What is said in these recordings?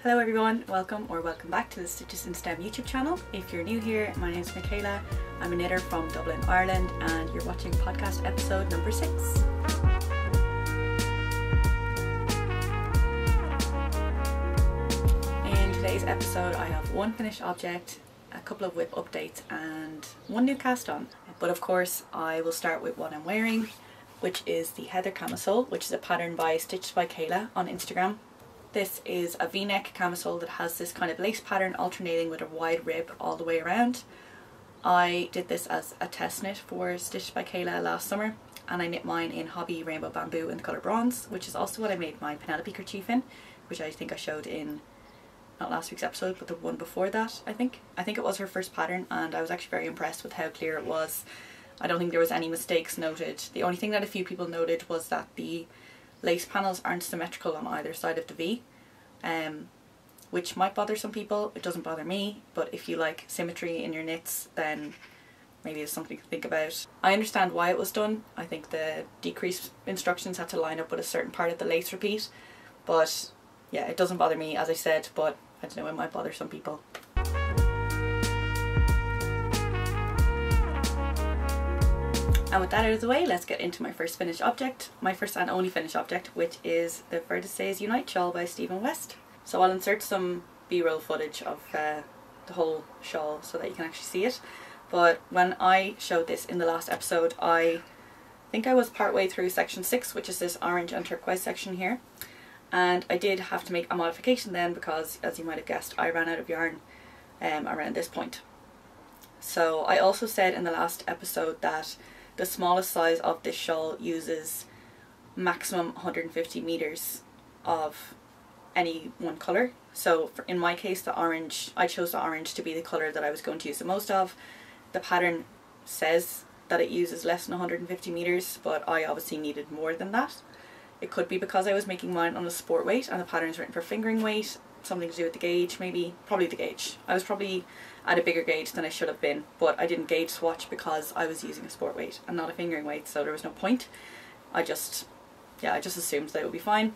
Hello everyone, welcome back to the Stitches in STEM YouTube channel. If you're new here, my name is Michaela. I'm a knitter from Dublin, Ireland, and you're watching podcast episode number 6. In today's episode I have one finished object, a couple of whip updates and one new cast on. But of course I will start with what I'm wearing, which is the Heather camisole, which is a pattern by Stitched by Kayla on Instagram. This is a v-neck camisole that has this kind of lace pattern alternating with a wide rib all the way around. I did this as a test knit for Stitched by Kayla last summer, and I knit mine in Hobby Rainbow Bamboo in the colour bronze, which is also what I made my Penelope kerchief in, which I think I showed in not last week's episode but the one before that. I think it was her first pattern, and I was actually very impressed with how clear it was. I don't think there was any mistakes noted. The only thing that a few people noted was that the lace panels aren't symmetrical on either side of the V, which might bother some people. It doesn't bother me, but if you like symmetry in your knits, then maybe it's something to think about. I understand why it was done. I think the decrease instructions had to line up with a certain part of the lace repeat, but yeah, it doesn't bother me, as I said, but I don't know, it might bother some people. And with that out of the way, let's get into my first finished object, my first and only finished object, which is the Vertices Unite Shawl by Stephen West. So I'll insert some b-roll footage of the whole shawl so that you can actually see it. But when I showed this in the last episode, I think I was partway through section 6, which is this orange and turquoise section here. And I did have to make a modification then because, as you might have guessed, I ran out of yarn around this point. So I also said in the last episode that the smallest size of this shawl uses maximum 150 meters of any one colour. So in my case, the orange, I chose the orange to be the colour that I was going to use the most of. The pattern says that it uses less than 150 meters, but I obviously needed more than that. It could be because I was making mine on a sport weight and the pattern is written for fingering weight, something to do with the gauge maybe, probably the gauge. I was probably at a bigger gauge than I should have been, but I didn't gauge swatch because I was using a sport weight and not a fingering weight, so there was no point. I just assumed that it would be fine.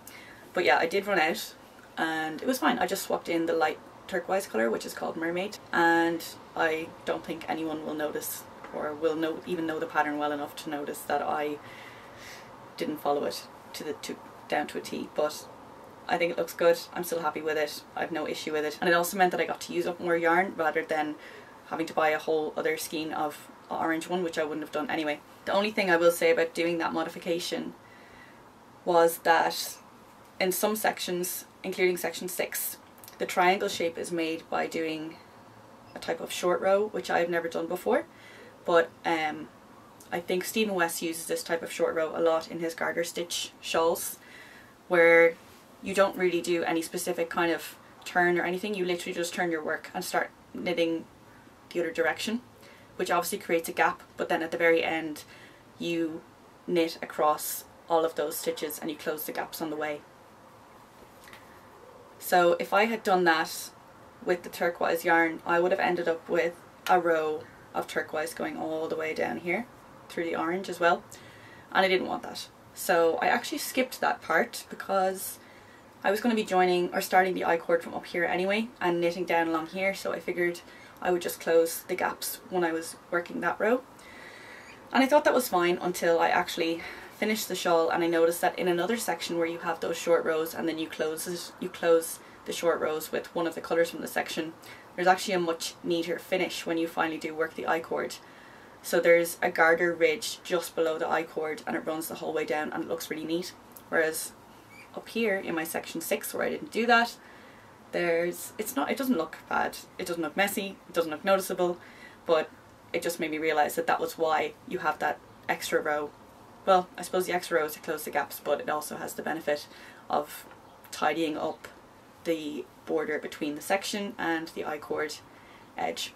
But yeah, I did run out and it was fine. I just swapped in the light turquoise colour, which is called Mermaid, and I don't think anyone will notice or will even know the pattern well enough to notice that I didn't follow it down to a T, but I think it looks good. I'm still happy with it. I have no issue with it, and it also meant that I got to use up more yarn rather than having to buy a whole other skein of orange one, which I wouldn't have done anyway. The only thing I will say about doing that modification was that in some sections, including section 6, the triangle shape is made by doing a type of short row, which I've never done before, but I think Stephen West uses this type of short row a lot in his garter stitch shawls, where you don't really do any specific kind of turn or anything. You literally just turn your work and start knitting the other direction, which obviously creates a gap, but then at the very end you knit across all of those stitches and you close the gaps on the way. So if I had done that with the turquoise yarn, I would have ended up with a row of turquoise going all the way down here through the orange as well, and I didn't want that. So I actually skipped that part because I was going to be joining or starting the I-cord from up here anyway and knitting down along here, so I figured I would just close the gaps when I was working that row. And I thought that was fine until I actually finished the shawl, and I noticed that in another section where you have those short rows and then you close the short rows with one of the colours from the section, there's actually a much neater finish when you finally do work the I-cord. So there's a garter ridge just below the I-cord and it runs the whole way down and it looks really neat. Whereas up here in my section 6 where I didn't do that, it doesn't look bad, it doesn't look messy, it doesn't look noticeable, but it just made me realise that that was why you have that extra row. Well, I suppose the extra row is to close the gaps, but it also has the benefit of tidying up the border between the section and the I-cord edge.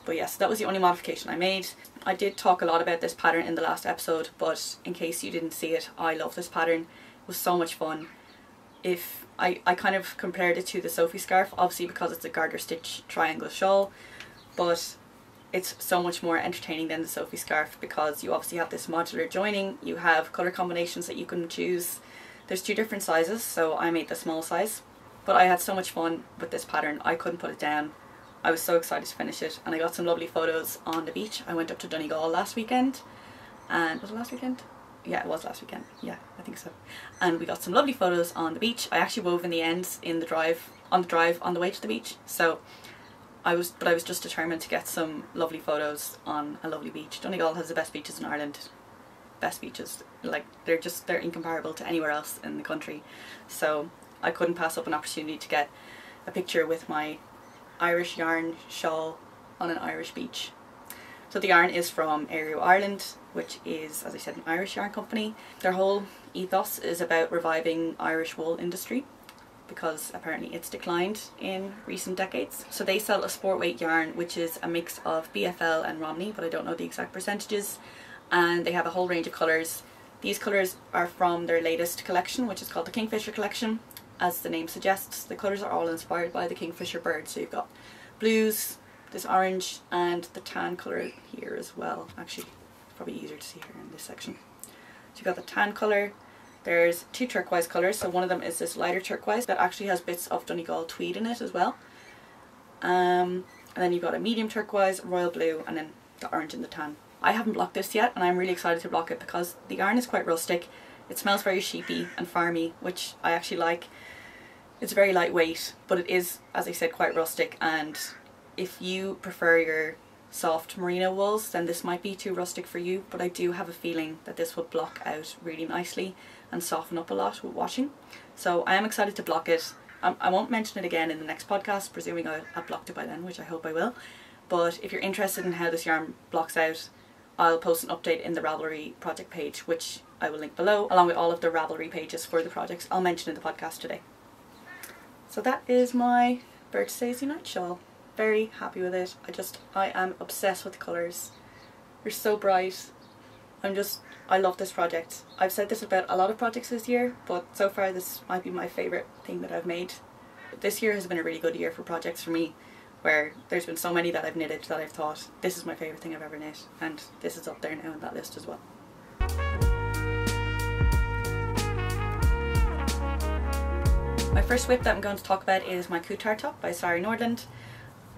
But yes, that was the only modification I made. I did talk a lot about this pattern in the last episode, but in case you didn't see it, I love this pattern. It was so much fun. If I kind of compared it to the Sophie scarf, obviously because it's a garter stitch triangle shawl, but it's so much more entertaining than the Sophie scarf because you obviously have this modular joining, you have colour combinations that you can choose. There's 2 different sizes, so I made the small size. But I had so much fun with this pattern, I couldn't put it down. I was so excited to finish it, and I got some lovely photos on the beach. I went up to Donegal last weekend, and was it last weekend? Yeah, it was last weekend. Yeah, I think so. And we got some lovely photos on the beach. I actually wove in the ends in the drive on the way to the beach. So I was just determined to get some lovely photos on a lovely beach. Donegal has the best beaches in Ireland. Best beaches, like they're incomparable to anywhere else in the country. So I couldn't pass up an opportunity to get a picture with my Irish yarn shawl on an Irish beach. So the yarn is from Aereo Ireland, which is, as I said, an Irish yarn company. Their whole ethos is about reviving Irish wool industry, because apparently it's declined in recent decades. So they sell a sport weight yarn, which is a mix of BFL and Romney, but I don't know the exact percentages. And they have a whole range of colours. These colours are from their latest collection, which is called the Kingfisher collection. As the name suggests, the colours are all inspired by the Kingfisher bird. So you've got blues, this orange, and the tan colour here as well. Actually, it's probably easier to see here in this section. So you've got the tan colour. There's two turquoise colours. So one of them is this lighter turquoise that actually has bits of Donegal tweed in it as well. And then you've got a medium turquoise, royal blue, and then the orange and the tan. I haven't blocked this yet, and I'm really excited to block it because the yarn is quite rustic. It smells very sheepy and farmy, which I actually like. It's very lightweight, but it is, as I said, quite rustic, and if you prefer your soft merino wools, then this might be too rustic for you, but I do have a feeling that this will block out really nicely and soften up a lot with washing. So I am excited to block it. I won't mention it again in the next podcast, presuming I've blocked it by then, which I hope I will. But if you're interested in how this yarn blocks out, I'll post an update in the Ravelry project page, which I will link below, along with all of the Ravelry pages for the projects I'll mention in the podcast today. So that is my Vertices Unite shawl. Very happy with it. I am obsessed with the colours. They're so bright. I love this project. I've said this about a lot of projects this year, but so far this might be my favourite thing that I've made. This year has been a really good year for projects for me, where there's been so many that I've knitted that I've thought, this is my favourite thing I've ever knit, and this is up there now on that list as well. My first whip that I'm going to talk about is my Kuutar top by Sari Nordland.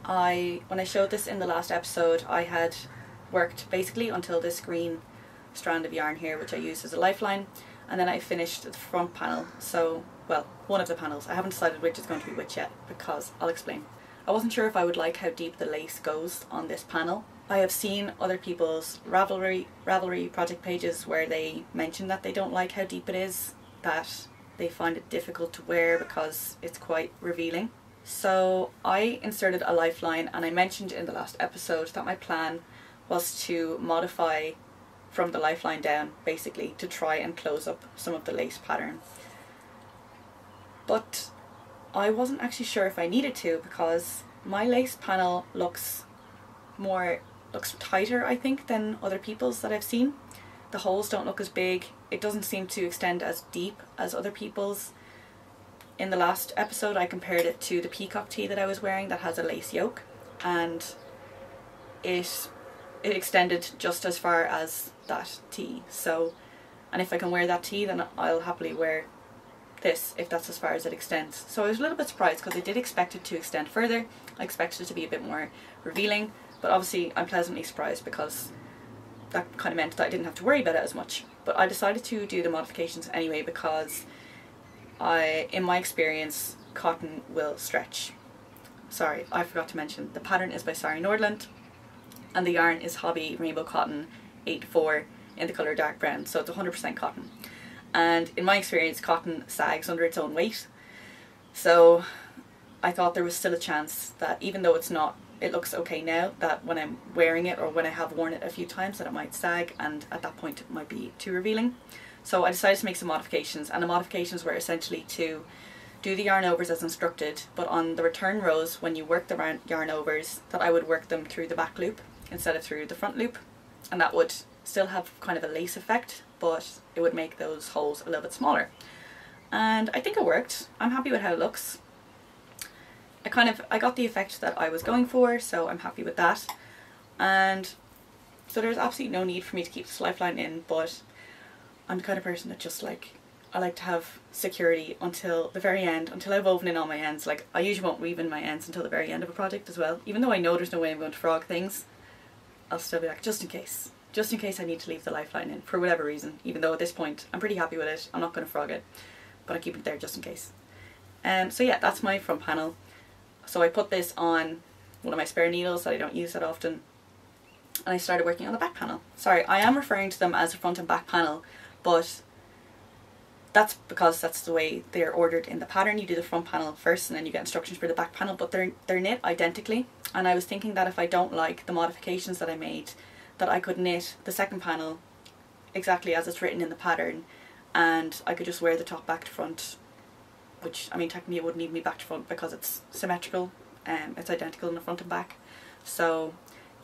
When I showed this in the last episode, I had worked basically until this green strand of yarn here, which I used as a lifeline, and then I finished the front panel. So, well, one of the panels. I haven't decided which is going to be which yet, because I'll explain. I wasn't sure if I would like how deep the lace goes on this panel. I have seen other people's Ravelry project pages where they mention that they don't like how deep it is, that they find it difficult to wear because it's quite revealing. So I inserted a lifeline, and I mentioned in the last episode that my plan was to modify from the lifeline down, basically to try and close up some of the lace pattern. But I wasn't actually sure if I needed to, because my lace panel looks tighter, I think, than other people's that I've seen. The holes don't look as big. It doesn't seem to extend as deep as other people's. In the last episode I compared it to the peacock tee that I was wearing that has a lace yoke, and it extended just as far as that tee. So, and if I can wear that tee, then I'll happily wear this if that's as far as it extends. So I was a little bit surprised because I did expect it to extend further. I expected it to be a bit more revealing, but obviously I'm pleasantly surprised because that kind of meant that I didn't have to worry about it as much. But I decided to do the modifications anyway because in my experience, cotton will stretch. Sorry, I forgot to mention, the pattern is by Sari Nordland, and the yarn is Hobby Rainbow Cotton 84 in the colour dark brown, so it's 100% cotton. And in my experience, cotton sags under its own weight. So I thought there was still a chance that even though it looks okay now, that when I'm wearing it or when I have worn it a few times, that it might sag, and at that point it might be too revealing. So I decided to make some modifications, and the modifications were essentially to do the yarn overs as instructed, but on the return rows, when you work the yarn overs, that I would work them through the back loop instead of through the front loop, and that would still have kind of a lace effect, but it would make those holes a little bit smaller. And I think it worked. I'm happy with how it looks. I got the effect that I was going for, so I'm happy with that. And so there's absolutely no need for me to keep this lifeline in, but I'm the kind of person that just, like, I like to have security until the very end, until I've woven in all my ends. Like, I usually won't weave in my ends until the very end of a project as well. Even though I know there's no way I'm going to frog things, I'll still be like, just in case. Just in case I need to leave the lifeline in for whatever reason. Even though at this point I'm pretty happy with it. I'm not going to frog it, but I keep it there just in case. So yeah, that's my front panel. So I put this on one of my spare needles that I don't use that often, and I started working on the back panel. Sorry, I am referring to them as a front and back panel, but that's because that's the way they're ordered in the pattern. You do the front panel first and then you get instructions for the back panel, but they're knit identically. And I was thinking that if I don't like the modifications that I made, that I could knit the second panel exactly as it's written in the pattern, and I could just wear the top back to front, which, I mean, technically it wouldn't even be back to front because it's symmetrical. It's identical in the front and back. So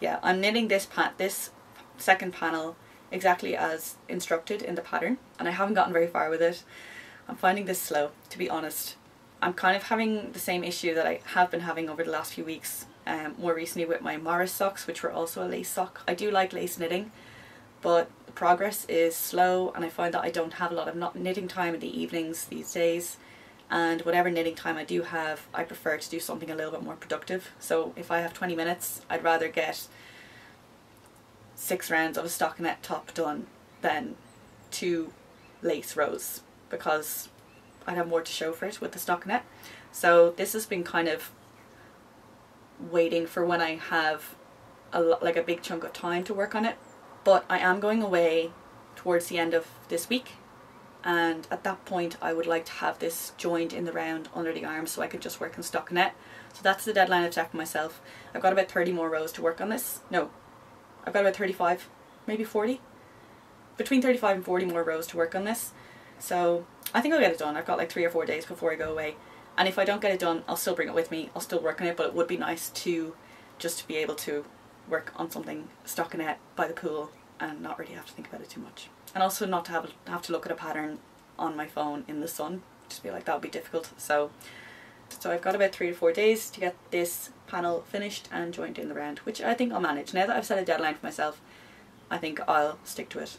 yeah, I'm knitting this second panel exactly as instructed in the pattern, and I haven't gotten very far with it. I'm finding this slow, to be honest. I'm kind of having the same issue that I have been having over the last few weeks, more recently with my Morris socks, which were also a lace sock. I do like lace knitting, but the progress is slow, and I find that I don't have a lot of knitting time in the evenings these days. And whatever knitting time I do have, I prefer to do something a little bit more productive. So if I have 20 minutes, I'd rather get 6 rounds of a stockinette top done than 2 lace rows, because I'd have more to show for it with the stockinette. So this has been kind of waiting for when I have like a big chunk of time to work on it. But I am going away towards the end of this week, and at that point I would like to have this joined in the round under the arm so I could just work in stockinette. So that's the deadline I've set for myself. I've got about 30 more rows to work on this. No, I've got about 35, maybe 40. Between 35 and 40 more rows to work on this. So I think I'll get it done. I've got like 3 or 4 days before I go away. And if I don't get it done, I'll still bring it with me. I'll still work on it, but it would be nice to just be able to work on something stockinette by the pool and not really have to think about it too much. And also not to have to look at a pattern on my phone in the sun. Just feel like that would be difficult. So I've got about 3 to 4 days to get this panel finished and joined in the round, which I think I'll manage. Now that I've set a deadline for myself, I think I'll stick to it.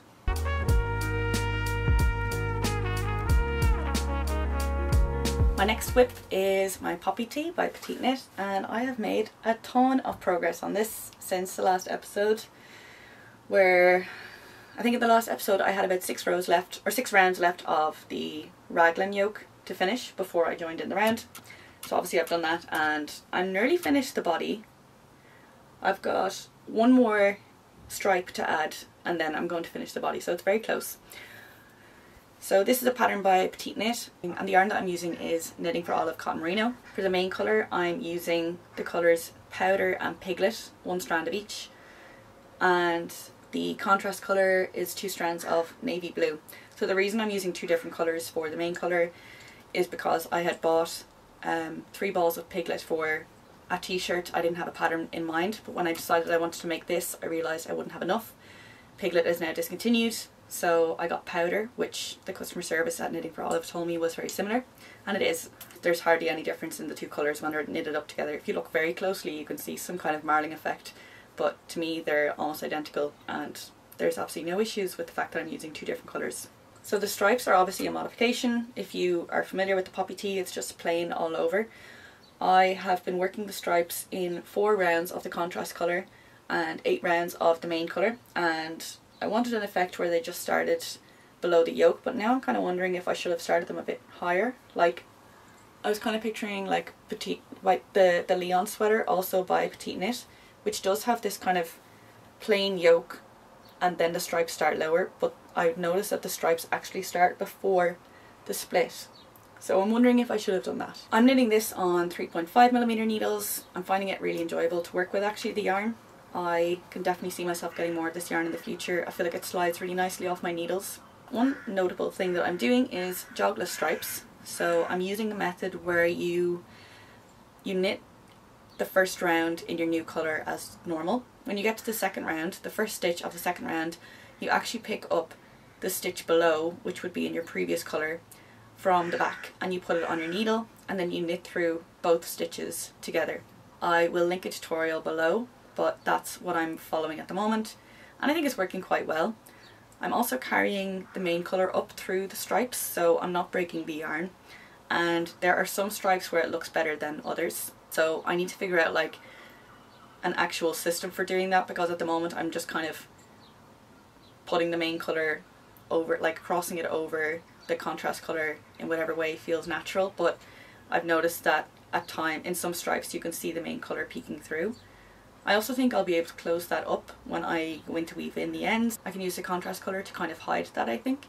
My next whip is my Poppy Tee by Petite Knit, and I have made a ton of progress on this since the last episode, where I think in the last episode I had about 6 rows left, or 6 rounds left of the raglan yoke to finish before I joined in the round. So obviously I've done that, and I'm nearly finished the body. I've got 1 more stripe to add, and then I'm going to finish the body, so it's very close. So this is a pattern by Petite Knit, and the yarn that I'm using is Knitting for Olive Cotton Merino. For the main colour, I'm using the colours Powder and Piglet, 1 strand of each, and the contrast colour is 2 strands of navy blue. So the reason I'm using 2 different colours for the main colour is because I had bought 3 balls of Piglet for a t-shirt. I didn't have a pattern in mind, but when I decided I wanted to make this, I realised I wouldn't have enough. Piglet is now discontinued, so I got Powder, which the customer service at Knitting for Olive told me was very similar, and it is. There's hardly any difference in the 2 colours when they're knitted up together. If you look very closely, you can see some kind of marling effect, but to me they're almost identical, and there's absolutely no issues with the fact that I'm using 2 different colours. So the stripes are obviously a modification. If you are familiar with the Poppy Tee, it's just plain all over. I have been working the stripes in 4 rounds of the contrast colour and 8 rounds of the main colour, and I wanted an effect where they just started below the yoke, but now I'm kind of wondering if I should have started them a bit higher. Like, I was kind of picturing like the Leon sweater, also by Petite Knit, which does have this kind of plain yoke and then the stripes start lower, but I've noticed that the stripes actually start before the split. So I'm wondering if I should have done that. I'm knitting this on 3.5mm needles. I'm finding it really enjoyable to work with, actually, the yarn. I can definitely see myself getting more of this yarn in the future. I feel like it slides really nicely off my needles. One notable thing that I'm doing is jogless stripes. So I'm using the method where you knit the first round in your new colour as normal. When you get to the second round, the first stitch of the second round, you actually pick up the stitch below, which would be in your previous colour, from the back, and you put it on your needle, and then you knit through both stitches together. I will link a tutorial below, but that's what I'm following at the moment, and I think it's working quite well. I'm also carrying the main colour up through the stripes, so I'm not breaking the yarn. And there are some stripes where it looks better than others. So I need to figure out like an actual system for doing that, because at the moment I'm just kind of putting the main colour over, like crossing it over the contrast colour in whatever way feels natural. But I've noticed that at time in some stripes you can see the main colour peeking through. I also think I'll be able to close that up when I go in to weave in the ends. I can use the contrast colour to kind of hide that, I think.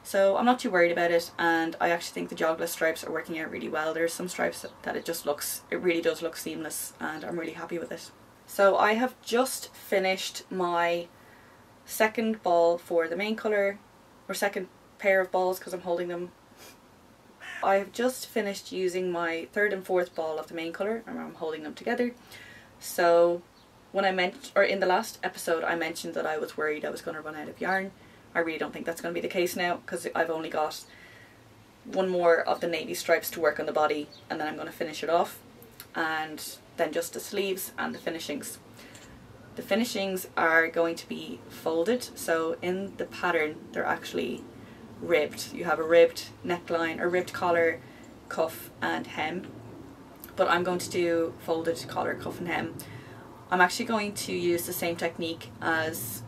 So I'm not too worried about it, and I actually think the jogless stripes are working out really well. There's some stripes that it really does look seamless, and I'm really happy with it. So I have just finished my second ball for the main colour, or second pair of balls because I'm holding them. I've just finished using my third and fourth ball of the main colour, and I'm holding them together. So when in the last episode I mentioned that I was worried I was going to run out of yarn. I really don't think that's going to be the case now, because I've only got one more of the navy stripes to work on the body, and then I'm going to finish it off, and then just the sleeves and the finishings. The finishings are going to be folded, so in the pattern they're actually ribbed. You have a ribbed neckline, or ribbed collar, cuff and hem, but I'm going to do folded collar, cuff and hem. I'm actually going to use the same technique as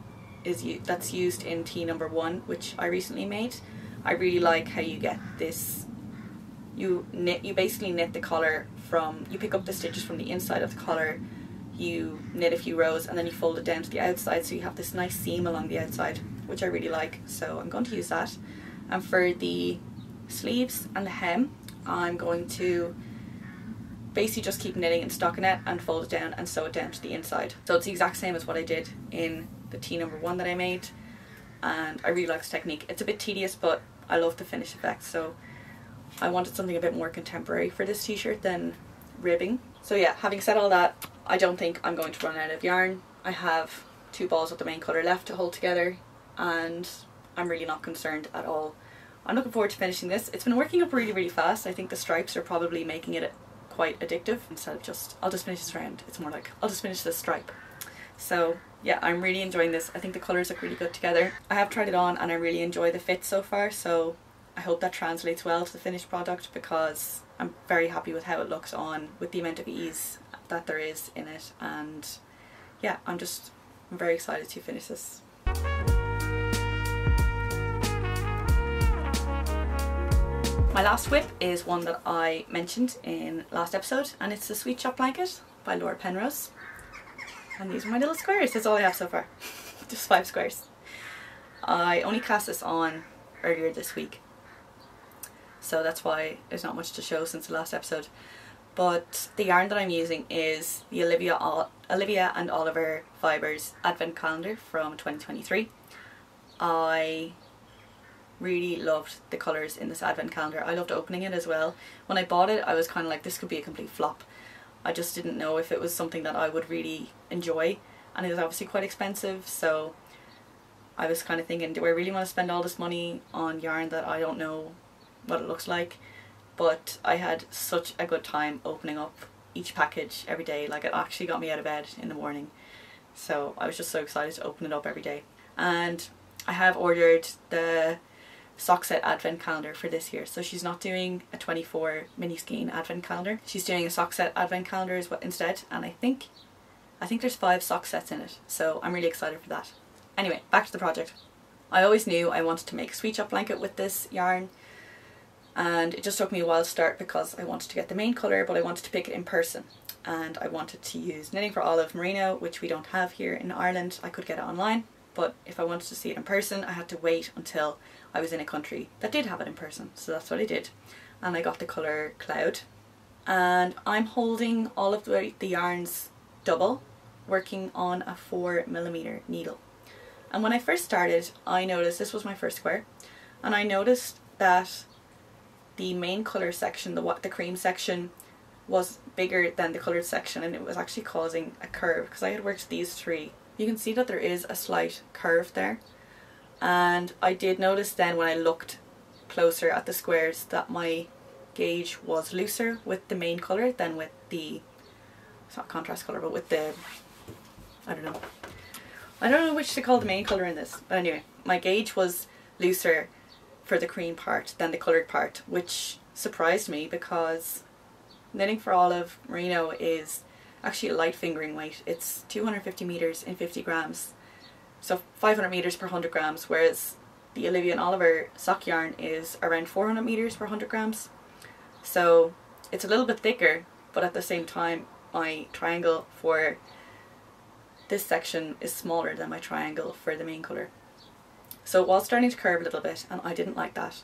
that's used in tee number 1, which I recently made. I really like how you get this, you basically knit the collar from, you pick up the stitches from the inside of the collar, you knit a few rows, and then you fold it down to the outside, so you have this nice seam along the outside, which I really like. So I'm going to use that. And for the sleeves and the hem, I'm going to basically just keep knitting and stockinette and fold it down and sew it down to the inside. So it's the exact same as what I did in the tee number 1 that I made, and I really like this technique. It's a bit tedious, but I love the finish effect, so I wanted something a bit more contemporary for this t-shirt than ribbing. So yeah, having said all that, I don't think I'm going to run out of yarn. I have 2 balls of the main colour left to hold together, and I'm really not concerned at all. I'm looking forward to finishing this. It's been working up really fast. I think the stripes are probably making it quite addictive. Instead of just, I'll just finish this round, it's more like, I'll just finish this stripe. So yeah, I'm really enjoying this. I think the colours look really good together. I have tried it on and I really enjoy the fit so far, so I hope that translates well to the finished product, because I'm very happy with how it looks on, with the amount of ease that there is in it. And yeah, I'm very excited to finish this. My last whip is one that I mentioned in last episode, and it's the Sweet Shop Blanket by Laura Penrose. And these are my little squares. That's all I have so far. Just 5 squares. I only cast this on earlier this week, so that's why there's not much to show since the last episode. But the yarn that I'm using is the Olivia and Oliver Fibres Advent Calendar from 2023. I really loved the colours in this advent calendar. I loved opening it as well. When I bought it I was kind of like, this could be a complete flop. I just didn't know if it was something that I would really enjoy, and it was obviously quite expensive, so I was kind of thinking, do I really want to spend all this money on yarn that I don't know what it looks like? But I had such a good time opening up each package every day. Like, it actually got me out of bed in the morning, so I was just so excited to open it up every day. And I have ordered the sock set advent calendar for this year, so she's not doing a 24 mini skein advent calendar, she's doing a sock set advent calendar instead, and I think there's 5 sock sets in it, so I'm really excited for that. Anyway, back to the project. I always knew I wanted to make a Sweet Shop blanket with this yarn, and it just took me a while to start because I wanted to get the main colour, but I wanted to pick it in person, and I wanted to use Knitting for Olive merino, which we don't have here in Ireland. I could get it online, but if I wanted to see it in person I had to wait until I was in a country that did have it in person, so that's what I did. And I got the colour Cloud, and I'm holding all of the yarns double, working on a 4mm needle. And when I first started, I noticed, this was my first square, and I noticed that the main colour section, the cream section, was bigger than the coloured section, and it was actually causing a curve because I had worked these 3. You can see that there is a slight curve there. And I did notice then when I looked closer at the squares that my gauge was looser with the main colour than with the, it's not contrast colour, but with the, I don't know which to call the main colour in this. But anyway, my gauge was looser for the cream part than the coloured part, which surprised me because knitting for olive merino is actually a light fingering weight. It's 250 meters in 50 grams, so 500 meters per 100 grams, whereas the Olivia and Oliver sock yarn is around 400 meters per 100 grams. So it's a little bit thicker, but at the same time my triangle for this section is smaller than my triangle for the main colour. So it was starting to curve a little bit and I didn't like that.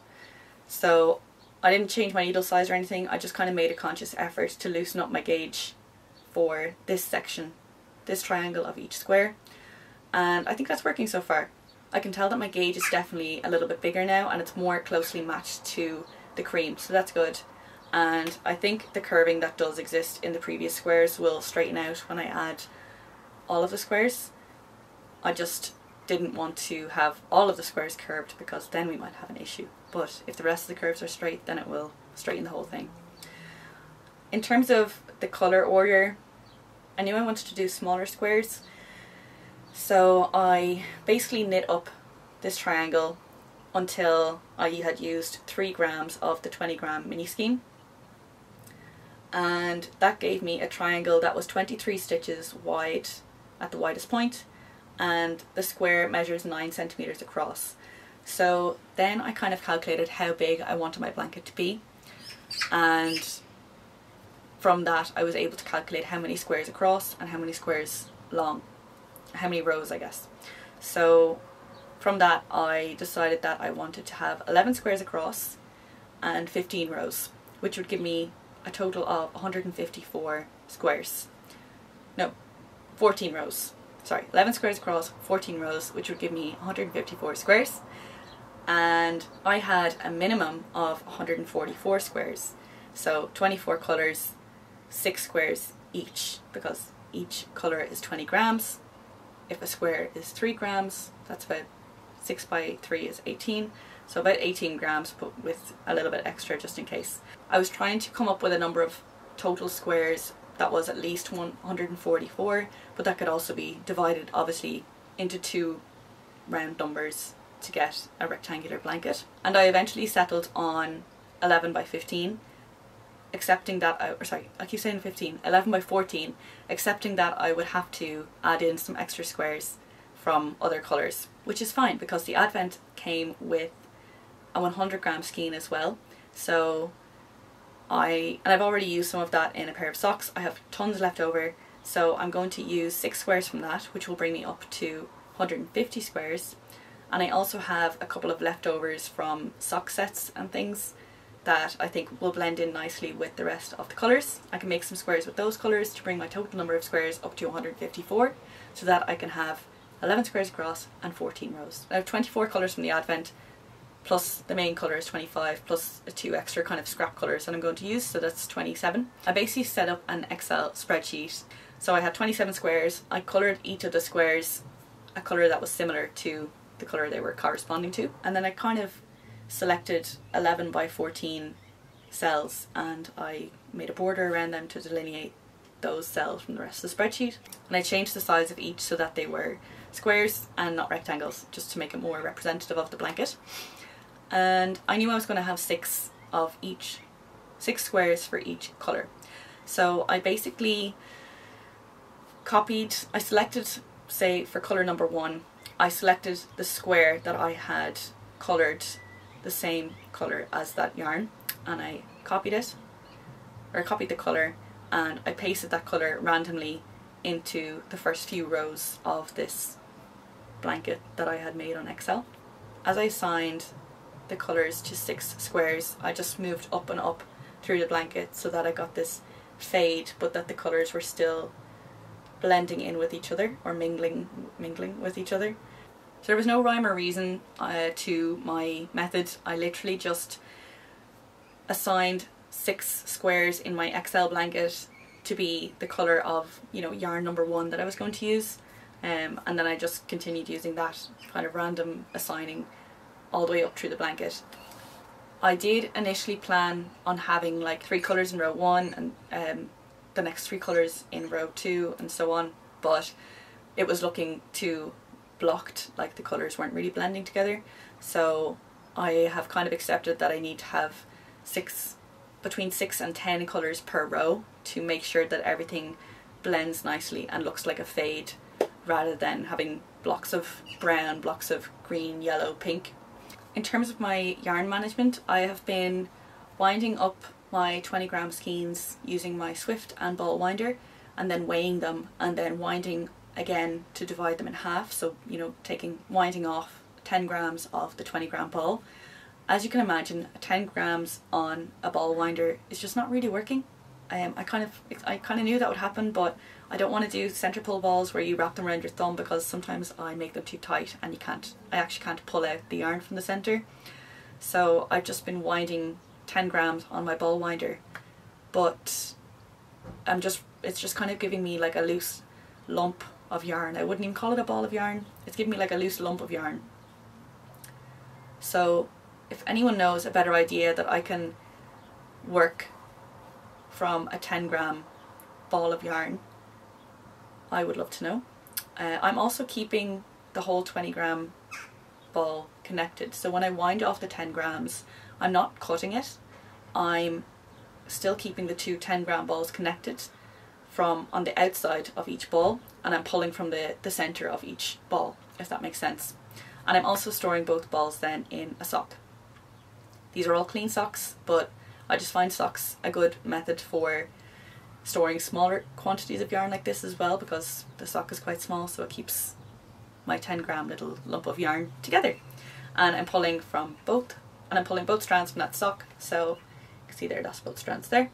So I didn't change my needle size or anything, I just kind of made a conscious effort to loosen up my gauge for this section, this triangle of each square, and I think that's working so far. I can tell that my gauge is definitely a little bit bigger now and it's more closely matched to the cream, so that's good. And I think the curving that does exist in the previous squares will straighten out when I add all of the squares. I just didn't want to have all of the squares curved because then we might have an issue, but if the rest of the curves are straight, then it will straighten the whole thing. In terms of the colour order, I knew I wanted to do smaller squares, so I basically knit up this triangle until I had used 3 grams of the 20 gram mini skein, and that gave me a triangle that was 23 stitches wide at the widest point, and the square measures 9 centimeters across. So then I kind of calculated how big I wanted my blanket to be, and from that I was able to calculate how many squares across and how many squares long, how many rows I guess. So from that I decided that I wanted to have 11 squares across and 15 rows, which would give me a total of 154 squares. No, 14 rows. Sorry, 11 squares across, 14 rows, which would give me 154 squares. And I had a minimum of 144 squares. So 24 colours, 6 squares each, because each colour is 20 grams. If a square is 3 grams, that's about 6 by 3 is 18. So about 18 grams, but with a little bit extra just in case. I was trying to come up with a number of total squares that was at least 144, but that could also be divided obviously into 2 round numbers to get a rectangular blanket. And I eventually settled on 11 by 15, accepting that, I keep saying 15, 11 by 14, accepting that I would have to add in some extra squares from other colours, which is fine because the Advent came with a 100 gram skein as well. So I've already used some of that in a pair of socks. I have tons left over, so I'm going to use 6 squares from that, which will bring me up to 150 squares. And I also have a couple of leftovers from sock sets and things that I think will blend in nicely with the rest of the colours. I can make some squares with those colours to bring my total number of squares up to 154, so that I can have 11 squares across and 14 rows. I have 24 colours from the Advent, plus the main colour is 25, plus 2 extra kind of scrap colours that I'm going to use, so that's 27. I basically set up an Excel spreadsheet. So I had 27 squares. I coloured each of the squares a colour that was similar to the colour they were corresponding to, and then I kind of selected 11 by 14 cells and I made a border around them to delineate those cells from the rest of the spreadsheet, and I changed the size of each so that they were squares and not rectangles, just to make it more representative of the blanket. And I knew I was going to have 6 squares for each colour. So I basically I selected, say for colour number 1, I selected the square that I had coloured the same colour as that yarn, and I copied the colour, and I pasted that colour randomly into the first few rows of this blanket that I had made on Excel. As I assigned the colours to 6 squares, I just moved up and up through the blanket so that I got this fade, but that the colours were still blending in with each other, or mingling with each other. So there was no rhyme or reason to my method. I literally just assigned 6 squares in my Excel blanket to be the colour of, you know, yarn number 1 that I was going to use, and then I just continued using that kind of random assigning all the way up through the blanket. I did initially plan on having like 3 colours in row 1 and the next 3 colours in row 2 and so on, but it was looking too blocked, like the colours weren't really blending together. So I have kind of accepted that I need to have between 6 and 10 colours per row to make sure that everything blends nicely and looks like a fade, rather than having blocks of brown, blocks of green, yellow, pink. In terms of my yarn management, I have been winding up my 20-gram skeins using my Swift and ball winder, and then weighing them and then winding again to divide them in half. So, you know, winding off 10 grams of the 20-gram ball. As you can imagine, 10 grams on a ball winder is just not really working. I kind of knew that would happen, but I don't want to do center pull balls where you wrap them around your thumb, because sometimes I make them too tight and I actually can't pull out the yarn from the center. So I've just been winding 10 grams on my ball winder, but it's just kind of giving me like a loose lump of yarn. I wouldn't even call it a ball of yarn. It's giving me like a loose lump of yarn. So if anyone knows a better idea that I can work from a 10-gram ball of yarn, I would love to know. I'm also keeping the whole 20-gram ball connected. So when I wind off the 10 grams, I'm not cutting it. I'm still keeping the two 10-gram balls connected from on the outside of each ball, and I'm pulling from the center of each ball, if that makes sense. And I'm also storing both balls then in a sock. These are all clean socks, but I just find socks a good method for storing smaller quantities of yarn like this as well, because the sock is quite small, so it keeps my 10-gram little lump of yarn together. And I'm pulling from both, and I'm pulling both strands from that sock, so you can see there, that's both strands there.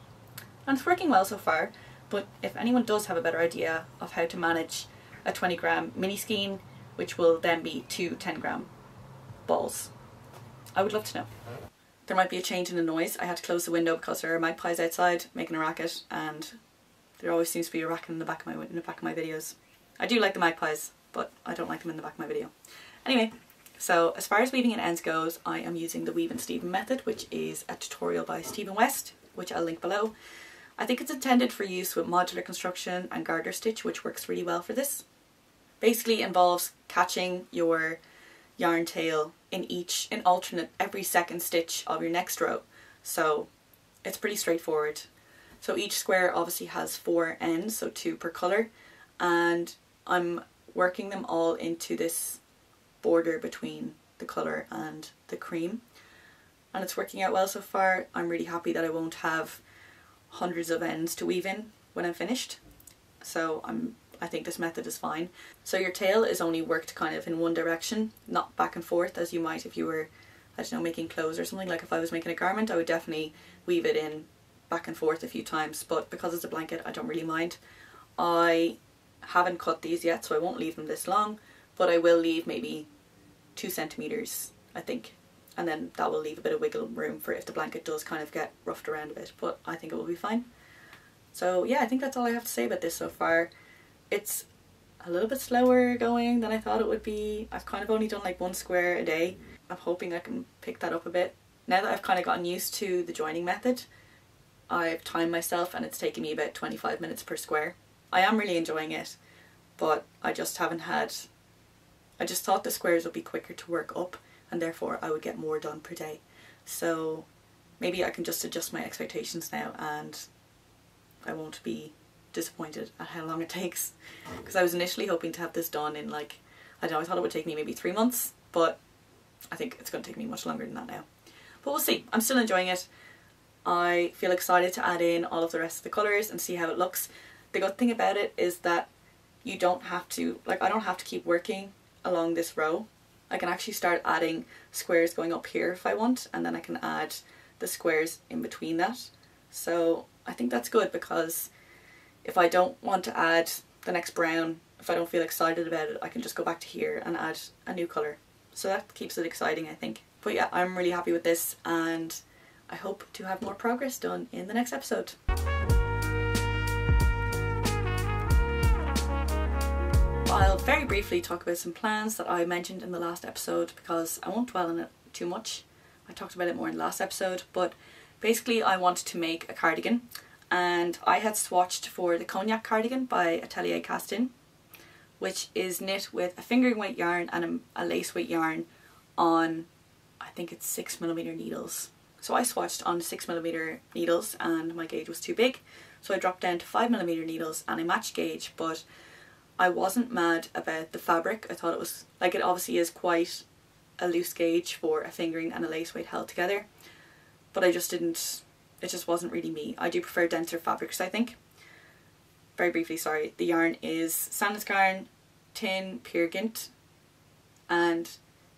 And it's working well so far, but if anyone does have a better idea of how to manage a 20-gram mini skein, which will then be two 10-gram balls, I would love to know. There might be a change in the noise. I had to close the window because there are magpies outside making a racket, and there always seems to be a racket in the back of my videos. I do like the magpies, but I don't like them in the back of my video. Anyway, so as far as weaving in ends goes, I am using the Weave and Steven method, which is a tutorial by Stephen West, which I'll link below. I think it's intended for use with modular construction and garter stitch, which works really well for this. Basically involves catching your yarn tail in alternate every second stitch of your next row. So it's pretty straightforward. So each square obviously has 4 ends, so 2 per colour, and I'm working them all into this border between the colour and the cream, and it's working out well so far. I'm really happy that I won't have hundreds of ends to weave in when I'm finished, so I think this method is fine. So your tail is only worked kind of in one direction, not back and forth as you might if you were, I don't know, making clothes or something. Like if I was making a garment, I would definitely weave it in back and forth a few times, but because it's a blanket, I don't really mind. I haven't cut these yet, so I won't leave them this long, but I will leave maybe 2 centimeters, I think, and then that will leave a bit of wiggle room for if the blanket does kind of get roughed around a bit, but I think it will be fine. So yeah, I think that's all I have to say about this so far. It's a little bit slower going than I thought it would be. I've kind of only done like 1 square a day. I'm hoping I can pick that up a bit. Now that I've kind of gotten used to the joining method, I've timed myself and it's taken me about 25 minutes per square. I am really enjoying it, but I just thought the squares would be quicker to work up, and therefore I would get more done per day. So maybe I can just adjust my expectations now and I won't be disappointed at how long it takes, because I was initially hoping to have this done in like, I don't know, I thought it would take me maybe 3 months, but I think it's going to take me much longer than that now. But we'll see. I'm still enjoying it. I feel excited to add in all of the rest of the colours and see how it looks. The good thing about it is that you don't have to, like, I don't have to keep working along this row. I can actually start adding squares going up here if I want, and then I can add the squares in between that. So I think that's good, because if I don't want to add the next brown, if I don't feel excited about it, I can just go back to here and add a new colour. So that keeps it exciting, I think. But yeah, I'm really happy with this, and I hope to have more progress done in the next episode. I'll very briefly talk about some plans that I mentioned in the last episode, because I won't dwell on it too much. I talked about it more in the last episode, but basically I wanted to make a cardigan, and I had swatched for the Cognac cardigan by Atelier Castin, which is knit with a fingering weight yarn and a lace weight yarn on, I think it's 6mm needles. So I swatched on 6mm needles and my gauge was too big, so I dropped down to 5mm needles and I matched gauge, but I wasn't mad about the fabric. I thought it was, like, it obviously is quite a loose gauge for a fingering and a lace weight held together, but I just didn't, it just wasn't really me. I do prefer denser fabrics, I think. Very briefly, sorry, the yarn is Sandnes Garn, Tin Peer Gynt and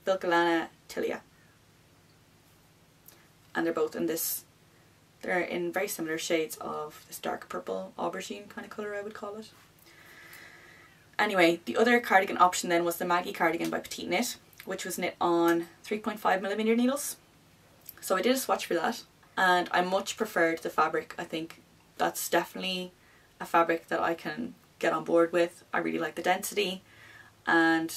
Vilkelana Tilia. And they're both in this, they're in very similar shades of this dark purple aubergine kind of colour, I would call it. Anyway, the other cardigan option then was the Maggie cardigan by Petite Knit, which was knit on 3.5mm needles. So I did a swatch for that, and I much preferred the fabric. I think that's definitely a fabric that I can get on board with. I really like the density, and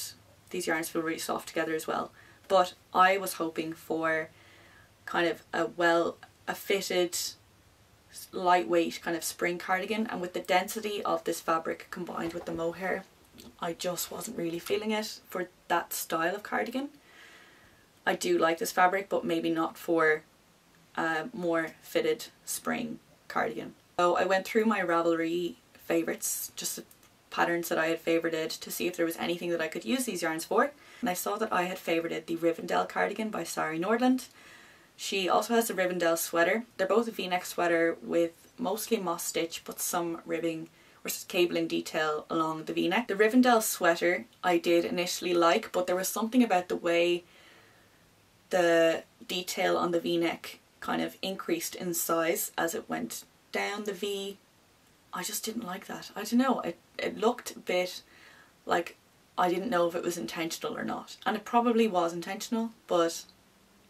these yarns feel really soft together as well. But I was hoping for kind of a fitted, lightweight kind of spring cardigan, and with the density of this fabric combined with the mohair, I just wasn't really feeling it for that style of cardigan. I do like this fabric, but maybe not for a more fitted spring cardigan. So I went through my Ravelry favourites, just the patterns that I had favorited, to see if there was anything that I could use these yarns for, and I saw that I had favorited the Rivendell cardigan by Sari Nordland. She also has the Rivendell sweater. They're both a v-neck sweater with mostly moss stitch but some ribbing or cabling detail along the v-neck. The Rivendell sweater I did initially like, but there was something about the way the detail on the v-neck kind of increased in size as it went down the v. I just didn't like that. I don't know, it looked a bit like I didn't know if it was intentional or not. And it probably was intentional, but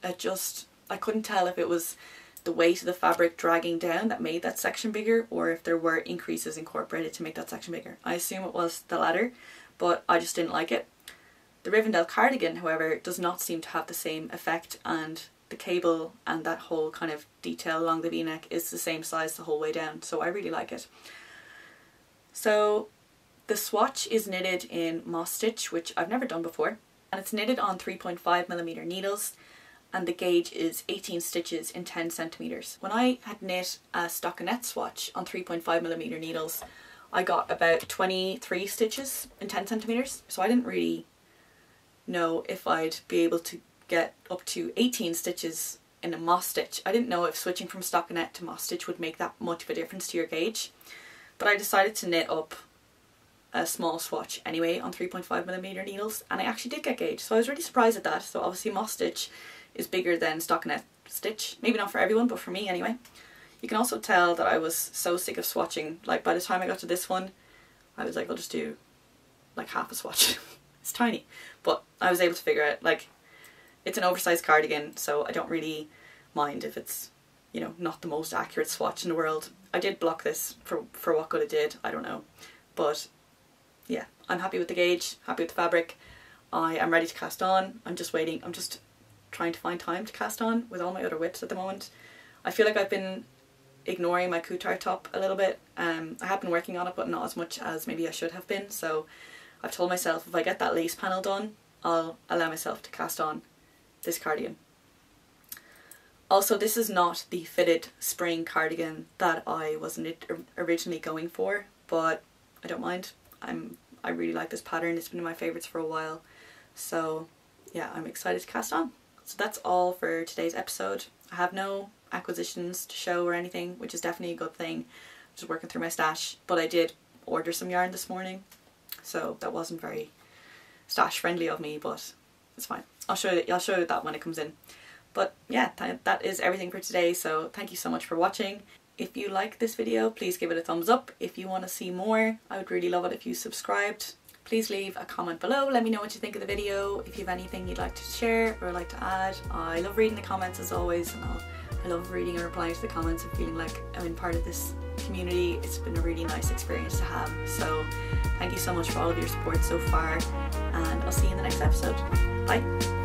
it just, I couldn't tell if it was the weight of the fabric dragging down that made that section bigger, or if there were increases incorporated to make that section bigger. I assume it was the latter, but I just didn't like it. The Rivendell cardigan, however, does not seem to have the same effect, and the cable and that whole kind of detail along the v-neck is the same size the whole way down, so I really like it. So the swatch is knitted in moss stitch, which I've never done before, and it's knitted on 3.5mm needles, and the gauge is 18 stitches in 10 centimeters. When I had knit a stockinette swatch on 3.5mm needles, I got about 23 stitches in 10 centimeters, so I didn't really know if I'd be able to get up to 18 stitches in a moss stitch. I didn't know if switching from stockinette to moss stitch would make that much of a difference to your gauge, but I decided to knit up a small swatch anyway on 3.5mm needles, and I actually did get gauge, so I was really surprised at that. So obviously moss stitch is bigger than stockinette stitch, maybe not for everyone, but for me anyway. You can also tell that I was so sick of swatching. Like, by the time I got to this one, I was like, I'll just do like half a swatch. It's tiny, but I was able to figure out, like, it's an oversized cardigan, so I don't really mind if it's, you know, not the most accurate swatch in the world. I did block this for what good it did, I don't know, but yeah, I'm happy with the gauge, happy with the fabric. I am ready to cast on. I'm just waiting, I'm just trying to find time to cast on with all my other whips at the moment. I feel like I've been ignoring my Kuutar top a little bit. I have been working on it, but not as much as maybe I should have been, so I've told myself if I get that lace panel done, I'll allow myself to cast on this cardigan. Also, this is not the fitted spring cardigan that I was originally going for, but I don't mind. I really like this pattern. It's been in my favourites for a while, so yeah, I'm excited to cast on. So that's all for today's episode. I have no acquisitions to show or anything, which is definitely a good thing. I'm just working through my stash, but I did order some yarn this morning, so that wasn't very stash friendly of me, but it's fine. I'll show you that when it comes in. But yeah, that is everything for today, so thank you so much for watching. If you like this video, please give it a thumbs up. If you want to see more, I would really love it if you subscribed. Please leave a comment below, let me know what you think of the video, if you have anything you'd like to share or like to add. I love reading the comments as always, and I love reading and replying to the comments and feeling like I'm in part of this community. It's been a really nice experience to have, so thank you so much for all of your support so far, and I'll see you in the next episode. Bye!